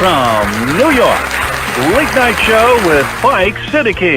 from New York, Late Night Show with Mike Siddiqui.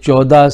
14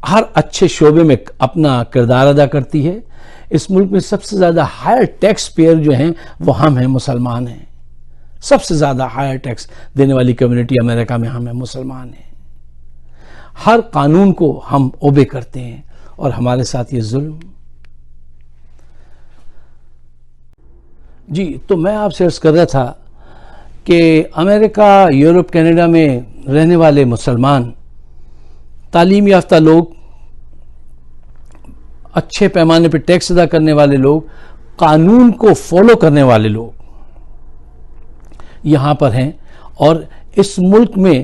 ہر اچھے شعبے میں اپنا کردار ادا کرتی ہے. اس ملک میں سب سے زیادہ ہائر ٹیکس پیئر جو ہیں وہ ہم ہیں، مسلمان ہیں. سب سے زیادہ ہائر ٹیکس دینے والی کمیونٹی امریکہ میں ہم ہیں، مسلمان ہیں. ہر قانون کو ہم اوبے کرتے ہیں اور ہمارے ساتھ یہ ظلم. جی تو میں آپ سے عرض کر رہا تھا کہ امریکہ، یورپ، کینیڈا میں رہنے والے مسلمان، تعلیم یافتہ لوگ، اچھے پیمانے پہ ٹیکس ادا کرنے والے لوگ، قانون کو فالو کرنے والے لوگ یہاں پر ہیں اور اس ملک میں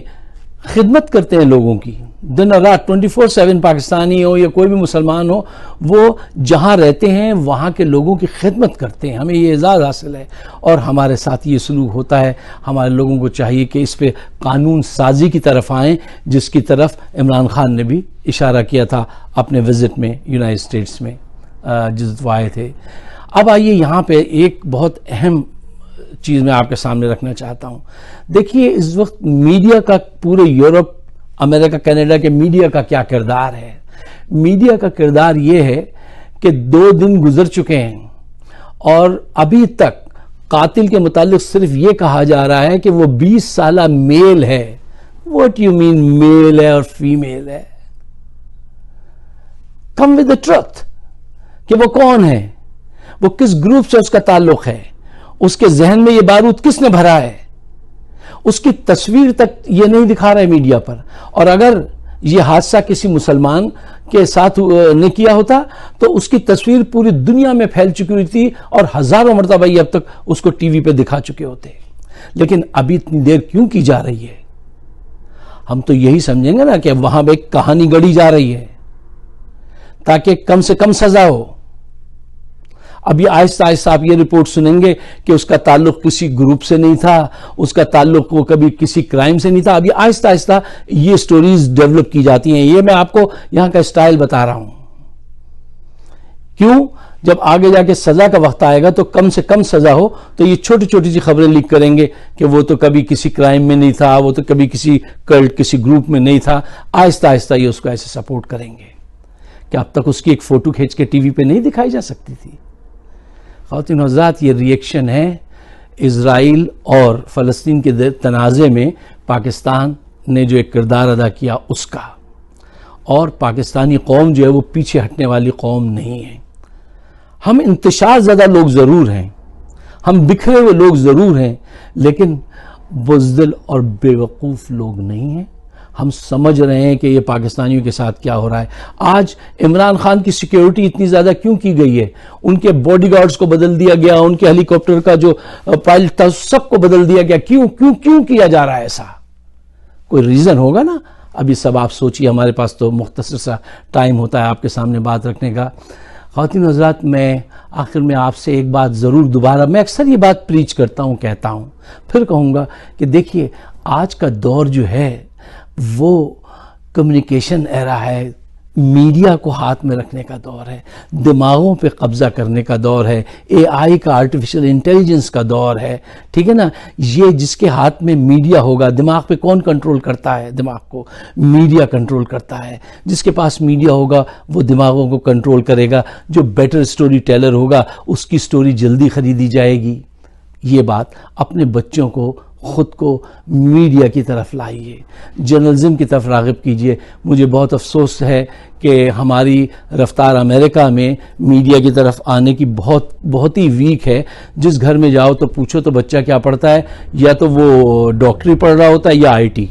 خدمت کرتے ہیں لوگوں کی دن اور رات. 24/7 پاکستانی ہو یا کوئی بھی مسلمان ہو، وہ جہاں رہتے ہیں وہاں کے لوگوں کی خدمت کرتے ہیں. ہمیں یہ اعزاز حاصل ہے اور ہمارے ساتھ یہ سلوک ہوتا ہے. ہمارے لوگوں کو چاہیے کہ اس پہ قانون سازی کی طرف آئیں، جس کی طرف عمران خان نے بھی اشارہ کیا تھا اپنے وزٹ میں یونائٹڈ اسٹیٹس میں جس وہ آئے تھے. اب آئیے یہاں پہ ایک بہت اہم چیز میں آپ کے سامنے رکھنا چاہتا ہوں. دیکھیے اس وقت میڈیا کا، پورے یورپ، امریکہ، کینیڈا کے میڈیا کا کیا کردار ہے. میڈیا کا کردار یہ ہے کہ 2 دن گزر چکے ہیں اور ابھی تک قاتل کے متعلق صرف یہ کہا جا رہا ہے کہ وہ 20 سالہ میل ہے. واٹ یو مین میل ہے اور فیمیل ہے؟ کم ود دا ٹروتھ کہ وہ کون ہے، وہ کس گروپ سے اس کا تعلق ہے، اس کے ذہن میں یہ بارود کس نے بھرا ہے. اس کی تصویر تک یہ نہیں دکھا رہے میڈیا پر. اور اگر یہ حادثہ کسی مسلمان کے ساتھ نے کیا ہوتا تو اس کی تصویر پوری دنیا میں پھیل چکی ہوئی تھی اور ہزاروں مرتبہ یہ اب تک اس کو ٹی وی پہ دکھا چکے ہوتے. لیکن ابھی اتنی دیر کیوں کی جا رہی ہے؟ ہم تو یہی سمجھیں گے نا کہ وہاں پہ ایک کہانی گڑی جا رہی ہے تاکہ کم سے کم سزا ہو. ابھی آہستہ آہستہ آپ یہ رپورٹ سنیں گے کہ اس کا تعلق کسی گروپ سے نہیں تھا، اس کا تعلق وہ کبھی کسی کرائم سے نہیں تھا. ابھی آہستہ آہستہ یہ سٹوریز ڈیولپ کی جاتی ہیں. یہ میں آپ کو یہاں کا سٹائل بتا رہا ہوں. کیوں؟ جب آگے جا کے سزا کا وقت آئے گا تو کم سے کم سزا ہو تو یہ چھوٹی چھوٹی سی خبریں لیک کریں گے کہ وہ تو کبھی کسی کرائم میں نہیں تھا، وہ تو کبھی کسی کلٹ، کسی گروپ میں نہیں تھا. آہستہ آہستہ یہ اس کو ایسے سپورٹ کریں گے کہ اب تک اس کی ایک فوٹو کھینچ کے ٹی وی پہ نہیں دکھائی جا سکتی تھی. خواتین و حضرات، یہ ریئیکشن ہے اسرائیل اور فلسطین کے تنازع میں پاکستان نے جو ایک کردار ادا کیا اس کا. اور پاکستانی قوم جو ہے وہ پیچھے ہٹنے والی قوم نہیں ہے. ہم انتشار زدہ لوگ ضرور ہیں، ہم بکھرے ہوئے لوگ ضرور ہیں، لیکن بزدل اور بے وقوف لوگ نہیں ہیں. ہم سمجھ رہے ہیں کہ یہ پاکستانیوں کے ساتھ کیا ہو رہا ہے. آج عمران خان کی سیکیورٹی اتنی زیادہ کیوں کی گئی ہے؟ ان کے باڈی گارڈز کو بدل دیا گیا، ان کے ہیلی کاپٹر کا جو پائلٹ تھا سب کو بدل دیا گیا. کیوں کیا جا رہا ہے ایسا؟ کوئی ریزن ہوگا نا. ابھی سب آپ سوچیے، ہمارے پاس تو مختصر سا ٹائم ہوتا ہے آپ کے سامنے بات رکھنے کا. خواتین و حضرات، میں آخر میں آپ سے ایک بات ضرور دوبارہ، میں اکثر یہ بات پریچ کرتا ہوں، کہتا ہوں، پھر کہوں گا کہ دیکھیے آج کا دور جو ہے وہ کمیونیکیشن ایرا ہے، میڈیا کو ہاتھ میں رکھنے کا دور ہے، دماغوں پہ قبضہ کرنے کا دور ہے، اے آئی کا، آرٹیفیشل انٹیلیجنس کا دور ہے. ٹھیک ہے نا؟ یہ جس کے ہاتھ میں میڈیا ہوگا، دماغ پہ کون کنٹرول کرتا ہے؟ دماغ کو میڈیا کنٹرول کرتا ہے. جس کے پاس میڈیا ہوگا وہ دماغوں کو کنٹرول کرے گا. جو بیٹر سٹوری ٹیلر ہوگا اس کی سٹوری جلدی خریدی جائے گی. یہ بات اپنے بچوں کو، خود کو میڈیا کی طرف لائیے، جرنلزم کی طرف راغب کیجیے. مجھے بہت افسوس ہے کہ ہماری رفتار امریکہ میں میڈیا کی طرف آنے کی بہت ہی ویک ہے. جس گھر میں جاؤ تو پوچھو تو بچہ کیا پڑھتا ہے، یا تو وہ ڈاکٹری پڑھ رہا ہوتا ہے یا آئی ٹی،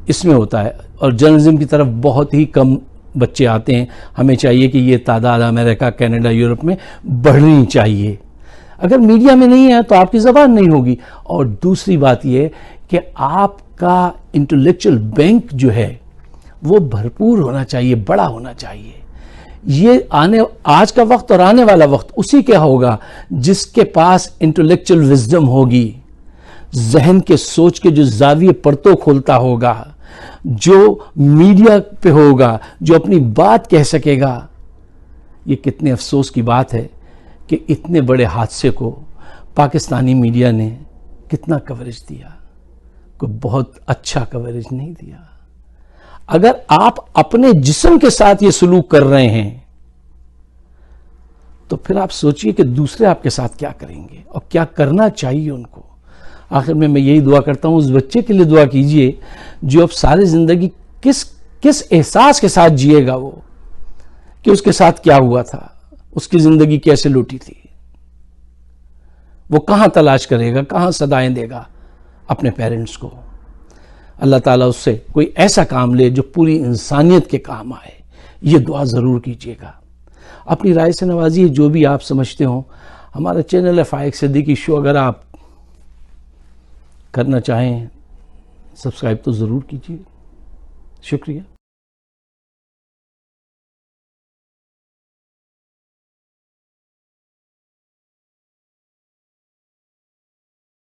اس میں ہوتا ہے. اور جرنلزم کی طرف بہت ہی کم بچے آتے ہیں. ہمیں چاہیے کہ یہ تعداد امریکہ، کینیڈا، یورپ میں بڑھنی چاہیے. اگر میڈیا میں نہیں ہے تو آپ کی زبان نہیں ہوگی. اور دوسری بات یہ کہ آپ کا انٹلیکچل بینک جو ہے وہ بھرپور ہونا چاہیے، بڑا ہونا چاہیے. یہ آج کا وقت اور آنے والا وقت اسی کا ہوگا جس کے پاس انٹلیکچل وزڈم ہوگی، ذہن کے سوچ کے جو زاویے پرتوں کھولتا ہوگا، جو میڈیا پہ ہوگا، جو اپنی بات کہہ سکے گا. یہ کتنے افسوس کی بات ہے کہ اتنے بڑے حادثے کو پاکستانی میڈیا نے کتنا کوریج دیا، کوئی بہت اچھا کوریج نہیں دیا. اگر آپ اپنے جسم کے ساتھ یہ سلوک کر رہے ہیں تو پھر آپ سوچئے کہ دوسرے آپ کے ساتھ کیا کریں گے اور کیا کرنا چاہیے ان کو. آخر میں یہی دعا کرتا ہوں, اس بچے کے لیے دعا کیجئے جو اب ساری زندگی کس احساس کے ساتھ جیے گا, وہ کہ اس کے ساتھ کیا ہوا تھا, اس کی زندگی کیسے لوٹی تھی, وہ کہاں تلاش کرے گا, کہاں صدائیں دے گا اپنے پیرنٹس کو. اللہ تعالیٰ اس سے کوئی ایسا کام لے جو پوری انسانیت کے کام آئے. یہ دعا ضرور کیجیے گا. اپنی رائے سے نوازیے جو بھی آپ سمجھتے ہوں. ہمارا چینل ہے فائق صدیقی شو, اگر آپ کرنا چاہیں سبسکرائب تو ضرور کیجیے. شکریہ.